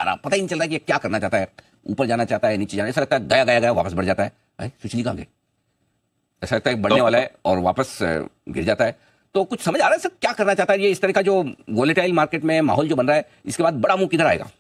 पता ही नहीं चल रहा है कि ये क्या करना चाहता है, ऊपर जाना चाहता है, नीचे जाना, ऐसा लगता है गया गया गया वापस बढ़ जाता है, स्विच नहीं कहाँ गए, ऐसा लगता है बढ़ने वाला है और वापस गिर जाता है। तो कुछ समझ आ रहा है सर क्या करना चाहता है ये, इस तरह का जो वोलेटाइल मार्केट में माहौल जो बन रहा है, इसके बाद बड़ा मुंह किधर आएगा?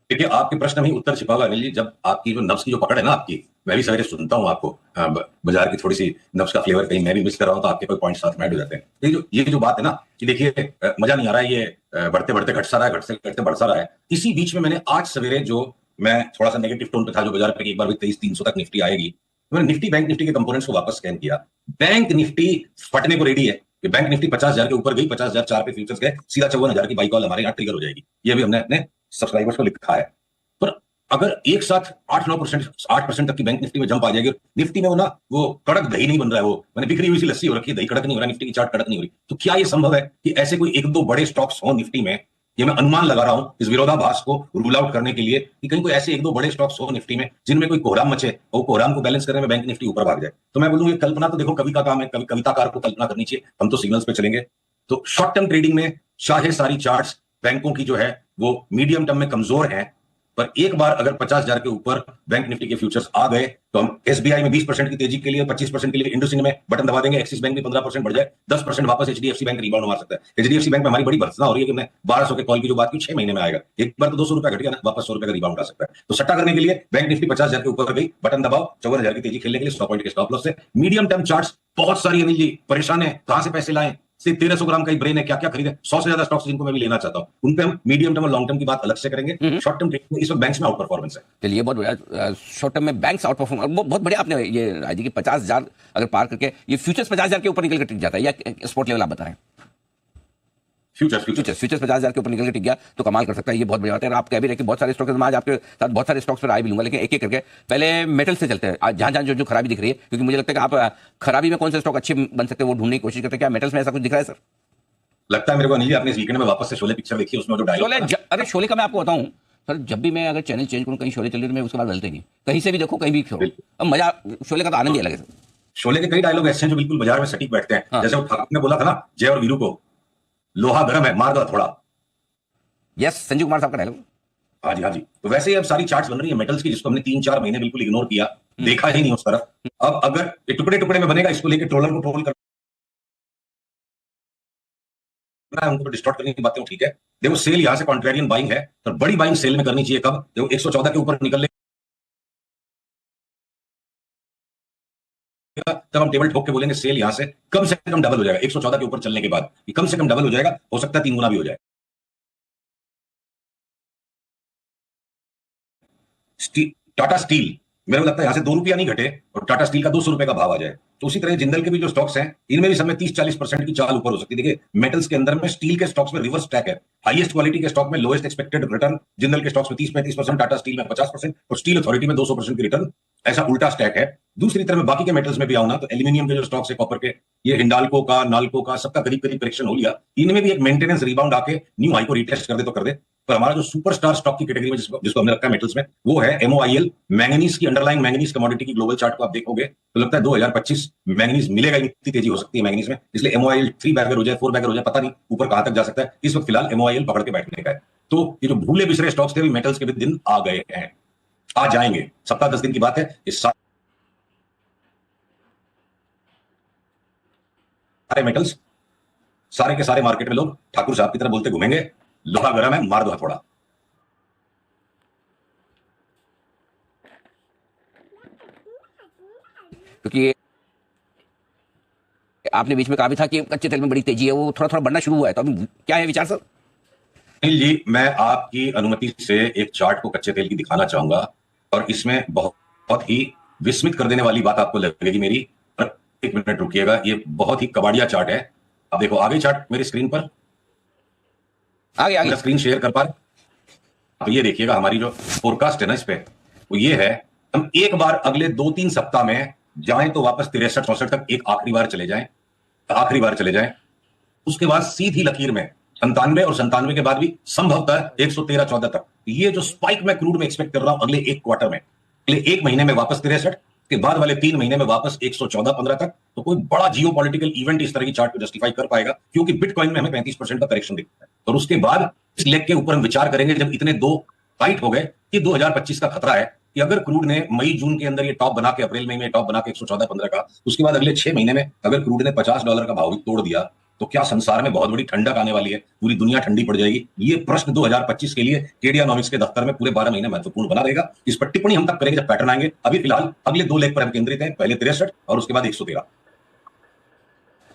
देखिए, आपके प्रश्न में ही उत्तर छिपा हुआ है अनिल जी। जब आपकी जो नफ्स की जो पकड़ है ना आपकी, मैं भी सवेरे सुनता हूँ आपको, बाजार की थोड़ी सी नफ्स का फ्लेवर कहीं मैं भी मिस कर रहा हूँ तो आपके कोई पॉइंट साथ में ऐड हो जाते हैं। ये जो बात है ना कि देखिए, मजा नहीं आ रहा है, ये बढ़ते बढ़ते घट सा रहा है, घटते घटते बढ़ सा रहा है। इसी बीच में मैंने आज सवेरे जो, मैं थोड़ा सा नेगेटिव टोन पे था जो बाजार पे एक बार भी 23,300 तक निफ्टी आएगी, तो मैंने निफ्टी बैंक निफ्टी के कंपोनेंट्स को वापस स्कैन किया। बैंक निफ्टी फटने को रेडी है कि बैंक निफ्टी 50,000 के ऊपर गई, 50,004 पे फ्यूचर्स गए, सीधा 54,000 की बाई कॉल हमारे यहाँ ट्रिगर हो जाएगी। ये भी हमने अपने सब्सक्राइबर्स को लिखा है। पर अगर एक साथ 8-9%, 8% तक की बैंक निफ्टी में जंप आ जाएगी, निफ्टी में वो ना, वो कड़क दही नहीं बन रहा है, वो मैंने बिखरी हुई सी लस्सी हो रखी है, दही कड़क नहीं हो रहा, निफ्टी की चार्ट कड़क नहीं हो रही। तो क्या ये संभव है कि ऐसे कोई एक दो बड़े स्टॉक्स हो निफ्टी में? ये मैं अनुमान लगा रहा हूं इस विरोधाभास को रूल आउट करने के लिए कि कहीं कोई ऐसे एक दो बड़े स्टॉक्स हो निफ्टी में जिनमें कोई कोहराम मचे और कोहराम को बैलेंस करने में बैंक निफ्टी ऊपर भाग जाए। तो मैं बोलूं, ये कल्पना तो देखो कवि का काम है, कविताकार को कल्पना करनी चाहिए, हम तो सिग्नल्स पे चलेंगे। तो शॉर्ट टर्म ट्रेडिंग में चाहे सारी चार्ट्स बैंकों की जो है वो मीडियम टर्म में कमजोर है, पर एक बार अगर 50,000 के ऊपर बैंक निफ्टी के फ्यूचर्स आ गए तो हम एसबीआई में 20% की तेजी के लिए, 25% के लिए इंडसइंड में बटन दबा देंगे, एक्सिस बैंक में 15% बढ़ जाए, 10% वापस एचडीएफसी बैंक रिबाउंड मार सकता है। एचडीएफसी बैंक में हमारी बड़ी भर्त्सना हो रही है कि हमने 1200 के कॉल की जो बात की 6 महीने में आएगा, एक बार तो 200 रुपया घट गया ना, वापस 100 रुपए का रिबाउंड आ सकता है। तो सट्टा करने के लिए बैंक निफ्टी 50,000 के ऊपर गई, बटन दबाओ, 54,000 की तेजी खेलने के लिए 100 पॉइंट के स्टॉप लॉस से। मीडियम टर्म चार्ट्स बहुत सारी अनिल जी परेशान है, कहां से पैसे लाएं, सिर्फ 1300 ग्राम का ही ब्रेन है, क्या क्या खरीदे, 100 से ज्यादा स्टॉक्स जिनको मैं भी लेना चाहता हूं, उन पे हम मीडियम टर्म और लॉन्ग टर्म की बात अलग से करेंगे। शॉर्ट टर्म ट्रेडिंग में इस वक्त बैंक्स में आउट परफॉर्मेंस है। चलिए बहुत बढ़िया, शॉर्ट टर्म में बैंक्स आउट परफॉर्म, बहुत बढ़िया आपने ये राजी की 50,000 अगर पार करके ये फ्यूचर्स 50,000 के ऊपर निकल के टिक जाता है, या स्पॉट लेवल आप बताएं? फ्यूचर्स 50,000 के ऊपर निकल के टिक गया तो कमाल कर सकता है, ये बहुत बढ़िया बात है। आप कह भी रहे कि बहुत सारे स्टॉक्स, मैं आज आपके साथ बहुत सारे स्टॉक्स पर आए भी लूंगा, लेकिन एक एक करके पहले मेटल से चलते हैं, जहां जहां जो खराबी दिख रही है, क्योंकि मुझे लगता है कि आप खराबी में कौन से स्टॉक अच्छे बन सकते हैं वो ढूंढने की कोशिश करते हैं। क्या मेटल्स में ऐसा कुछ दिख रहा है सर? लगता है मेरे को अनिल जी, आपने इस वीकेंड में वापस से शोले पिक्चर देखी, उसमें जो डायलॉग, अरे शोले का मैं आपको बताऊं सर, जब भी मैं अगर चैनल चेंज करूं, कहीं शोले चल रही है, मैं उसके बाद बदलते नहीं, कहीं से भी देखो, कहीं भी छोड़ो, अब मजा, शोले का तो आनंद ही अलग है सर। शोले के कई डायलॉग ऐसे हैं जो बिल्कुल बाजार में सटीक बैठते हैं। हाँ। जैसे वो ठाकुर ने बोला था ना जय और वीरू को, लोहा गर्म है मार दो थोड़ा। यस, संजीव कुमार साहब का डायलॉग। हाँ जी, हाँ जी। तो वैसे ही अब सारी चार्ट्स बन रही है मेटल्स की, जिसको हमने 3-4 महीने बिल्कुल इग्नोर किया, देखा ही नहीं उस तरफ। अब अगर ये टुकड़े टुकड़े में बनेगा, इसको लेकर ट्रोलर को ट्रोल करना है, उनको डिस्टॉर्ट करने की बातें, ठीक है। देखो सेल यहां से कॉन्ट्रेरियन बाइंग है, तो बड़ी बाइंग सेल में करनी चाहिए कब? देखो 114 के ऊपर निकल तब हम टेबल ठोक के बोलेंगे सेल यहां से कम से कम डबल हो जाएगा 114 के ऊपर चलने के बाद, कम से कम डबल हो जाएगा, हो सकता है 3 गुना भी हो जाए। टाटा स्टील मेरे को लगता है यहां से 2 रुपया नहीं घटे और टाटा स्टील का 200 रुपए का भाव आ जाए। तो उसी तरह जिंदल के भी जो स्टॉक्स हैं, इनमें भी समय 30-40% की चाल ऊपर हो सकती है। देखिए मेटल्स के अंदर में स्टील के स्टॉक्स में रिवर्स स्टैक है, हाईएस्ट क्वालिटी के स्टॉक में लोएस्ट एक्सपेक्टेड रिटर्न, जिंदल के स्टॉक्स में 30-35%, टाटा स्टील में 50% और स्टील अथॉरिटी में 200% की रिटर्न, ऐसा उल्टा स्टैक है। दूसरी तरफ बाकी के मेटल्स में भी आऊं ना, तो एल्यूमिनियम के जो स्टॉक्स है, कॉपर के, ये हिंडाल्को का, नाल्को का, सबका करीब करीब करेक्शन हो लिया, इनमें भी एक मेंटेनेंस रिबाउंड आके न्यू हाई को रिटेस्ट कर दे तो कर दे। पर हमारा जो सुपरस्टार स्टॉक की कैटेगरी में जिसको हमने रखा है मेटल्स में, वो है एमओआईएल। मैंगनीज की अंडरलाइंग मैंगनीज कमोडिटी की ग्लोबल चार्ट को आप देखोगे तो लगता है 2025 मैंगनीज मिलेगा, इतनी तेजी हो सकती है मैंगनीज में, इसलिए एमओआईएल 3 बैगर हो जाए, 4 बैगर हो जाए, पता नहीं ऊपर कहां तक जा सकता है। इस वक्त फिलहाल एमओआईएल पकड़ के बैठने का है। तो ये जो भूले बिसरे स्टॉक्स थे, मेटल्स के भी दिन आ गए हैं, आ जाएंगे, सप्ताह 10 दिन की बात है। इस सारे मेटल्स, सारे के सारे मार्केट में लोग ठाकुर साहब की तरह बोलते घूमेंगे, लोहा गर्म है मार दो थोड़ा। क्योंकि आपने बीच में कहा भी था कि कच्चे तेल में बड़ी तेजी है, वो थोड़ा थोड़ा बढ़ना शुरू हुआ है, तो अभी क्या है विचार सर? अनिल जी, मैं आपकी अनुमति से एक चार्ट को कच्चे तेल की दिखाना चाहूंगा, और इसमें बहुत ही विस्मित कर देने वाली बात आपको लगेगी मेरी, पर 1 मिनट रुकिएगा। ये बहुत ही कबाड़िया चार्ट है। अब देखो आगे चार्ट मेरी स्क्रीन पर, आगे स्क्रीन शेयर कर पा रहे? अब ये देखिएगा, हमारी जो फोरकास्ट है ना इस पे, वो ये है, हम एक बार अगले 2-3 सप्ताह में जाएं तो वापस 63-64 तक एक आखिरी बार चले जाएं, उसके बाद सीधी लकीर में 97 और 97 के बाद भी संभवतः 113-14 तक। ये जो स्पाइक मैं क्रूड में एक्सपेक्ट कर रहा हूं अगले 1 क्वार्टर में, अगले 1 महीने में वापस 63, के बाद वाले 3 महीने में वापस 114-15 तक, तो कोई बड़ा जियो पॉलिटिकल इवेंट इस तरह की चार्ट को जस्टिफाई कर पाएगा, क्योंकि बिटकॉइन में हमें 35% का करेक्शन दिखता है। और उसके बाद इस लेग के ऊपर हम विचार करेंगे जब इतने दो टाइट हो गए कि 2025 का खतरा है कि अगर क्रूड ने मई जून के अंदर ये टॉप बना के, अप्रैल मई में टॉप बना के 114-15 का, उसके बाद अगले 6 महीने में अगर क्रूड ने $50 का भाव भी तोड़ दिया, तो क्या संसार में बहुत बड़ी ठंडक आने वाली है, पूरी दुनिया ठंडी पड़ जाएगी। ये प्रश्न 2025 के लिए केडियानॉमिक्स के दफ्तर में पूरे 12 महीने महत्वपूर्ण बना रहेगा। इस पर टिप्पणी हम तब करेंगे जब पैटर्न आएंगे। अभी फिलहाल अगले 2 लेग पर हम केंद्रित हैं, पहले 63 और उसके बाद 113।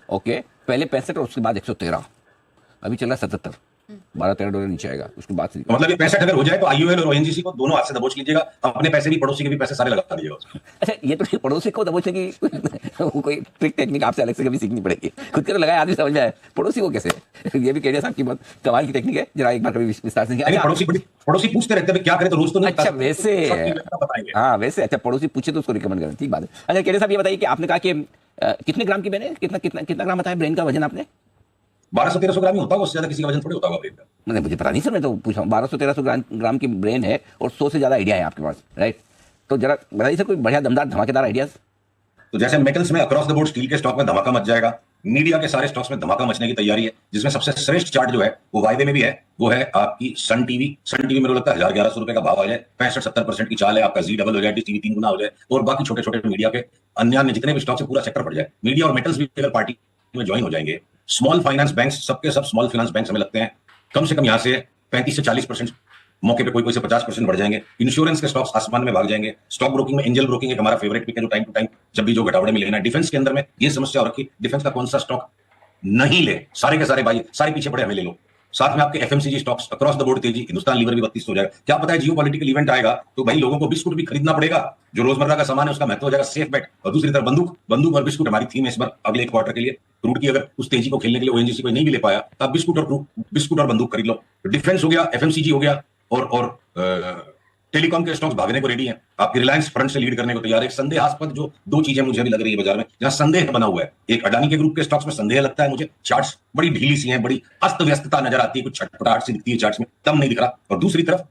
ओके, पहले 65 और उसके बाद 113, अभी चला 77, $12-13 नीचे आएगा उसके बाद से। तो मतलब ये 65 अगर हो जाए तो आईओएल और ओएनजीसी को दोनों हाथ से दबोच लीजिएगा, अपने पैसे भी पड़ोसी के भी पैसे सारे लगा दीजिएगा उसमें। अच्छा, ये तो पड़ोसी को दबोचने की कोई ट्रिक टेक्निक आपसे अलग से कभी सीखनी पड़ेगी। खुद के तो लगाया आदमी समझ में आए, पड़ोसी को कैसे? ये भी केडिया साहब की बहुत कमाल की टेक्निक है, जरा एक बार कभी विस्तार से। अच्छा, पड़ोसी पूछते रहते हैं क्या करें, तो रोज तो नहीं। अच्छा वैसे, हाँ वैसे, अच्छा पड़ोसी पूछे तो उसको रिकमेंड करें, ठीक बात है। अच्छा केडिया साहब ये बताइए कि आपने कहा कि कितने ग्राम की ब्रेन है, कितना ग्राम बताया ब्रेन का वजन आपने? 1200-1300 ग्राम ही होता होगा, उससे ज्यादा किसी का वजन थोड़ी होता होगा ब्रेन का। नहीं मुझे पता नहीं सर, मैं तो पूछा हूँ। 1200-1300 ग्राम की ब्रेन है और 100 से ज्यादा आइडिया है आपके पास, राइट? तो जरा बताइए सर कोई बढ़िया दमदार धमाकेदार आइडियाज। तो जैसे मेटल्स में अक्रॉस द बोर्ड स्टील के स्टॉक में धमाका मच जाएगा, मीडिया के सारे स्टॉक्स में धमाका मचने की तैयारी है, जिसमें सबसे श्रेष्ठ चार्ट जो है वो वायदे में भी है, वो है आपकी सन टीवी। सन टीवी मेरे को लगता है 1100 का भाव आ जाए, 65-70% की चाल है, आपका जी डबल हो जाए, टीवी 3 गुना हो जाए, और बाकी छोटे छोटे मीडिया के अन्य जितने भी स्टॉक्स है पूरा सेक्टर बढ़ जाए। मीडिया और मेटल्स भी अगर पार्टी में ज्वाइन हो जाएंगे, स्मॉल फाइनेंस बैंक्स, सबके सब स्मॉल फाइनेंस बैंक्स हमें लगते हैं कम से कम यहां से 35 से 40%, मौके पे कोई से 50% बढ़ जाएंगे। इंश्योरेंस के स्टॉक्स आसमान में भाग जाएंगे। स्टॉक ब्रोकिंग में एंजल ब्रोकिंग एक हमारा फेवरेट पिक है, जो टाइम टू टाइम जब भी जो घटावड़े में लेना है। डिफेंस के अंदर में ये समस्या हो रखी, डिफेंस का कौन सा स्टॉक नहीं ले, सारे के सारे भाई सारे पीछे पड़े, हमें ले लो। साथ में आपके FMCG stocks across the board तेजी, हिंदुस्तान लीवर भी 32 हो जाएगा। क्या पता है जियो पॉलिटिकल इवेंट आएगा तो भाई लोगों को बिस्कुट भी खरीदना पड़ेगा, जो रोजमर्रा का सामान है उसका महत्व हो जाएगा, सेफ बेट। और दूसरी तरफ बंदूक और बिस्कुट हमारी थीम है इस बार अगले एक क्वार्टर के लिए। क्रूड की अगर उस तेजी को खेलने के लिए ओएनजीसी को नहीं भी ले पाया, तो आप बिस्कुट और बंदूक खरीद लो। डिफेंस हो गया, एफएमसीजी हो गया, और टेलीकॉम के स्टॉक्स भागने को रेडी हैं। आपकी रिलायंस फ्रंट से लीड करने को तैयार है। संदेहास्पद जो 2 चीजें मुझे अभी लग रही है बाजार में, जहां संदेह बना हुआ है, एक अडानी के ग्रुप के स्टॉक्स में संदेह लगता है मुझे, चार्ट्स बड़ी ढीली सी हैं, बड़ी अस्त व्यस्तता नजर आती है, कुछ छटपटाहट सी दिखती है चार्ट्स में, दम नहीं दिख रहा। और दूसरी तरफ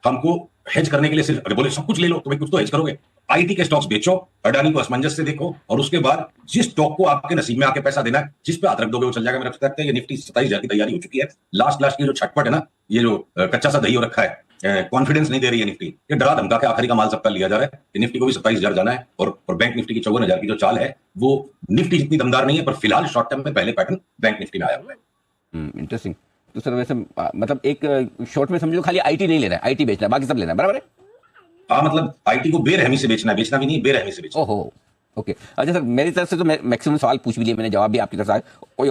हमको हेज करने के लिए सिर्फ अगर बोले सब कुछ ले लो तो भाई कुछ तो हेज करोगे। आईटी के स्टॉक्स बेचो, अडानी को असमंजस से देखो, और उसके बाद जिस स्टॉक को आपके नसीब में आके पैसा देना है, जिस पे हाथ रख दोगे वो चल जाएगा। मेरा लगता है ये निफ्टी 27,000 की तैयारी हो चुकी है। लास्ट की जो छटपट है ना, ये जो कच्चा सा दही हो रखा है, कॉन्फिडेंस नहीं दे रही है निफ्टी, ये डरा धमका के आखिरी का माल सबका लिया जा रहा है। कि निफ्टी को भी 27,000 जाना है, और बैंक निफ्टी की 54,000 की जो चाल है वो निफ्टी जितनी दमदार नहीं है, पर फिलहाल शॉर्ट टर्म में पहले पैटर्न बैंक निफ्टी में आया हुआ है। इंटरेस्टिंग। तो सर वैसे मतलब एक शॉर्ट में समझो खाली आईटी नहीं लेना है, आईटी बेचना है, बाकी सब लेना है, बराबर है? हाँ, मतलब आईटी को बेरहमी से बेचना है, बेचना भी नहीं, बेरहमी से बेचना। ओहो, ओके। अच्छा सर, मेरी तरफ से तो मैक्सिमम सवाल पूछ भी लिए मैंने, जवाब भी आपकी तरफ से आए। कोई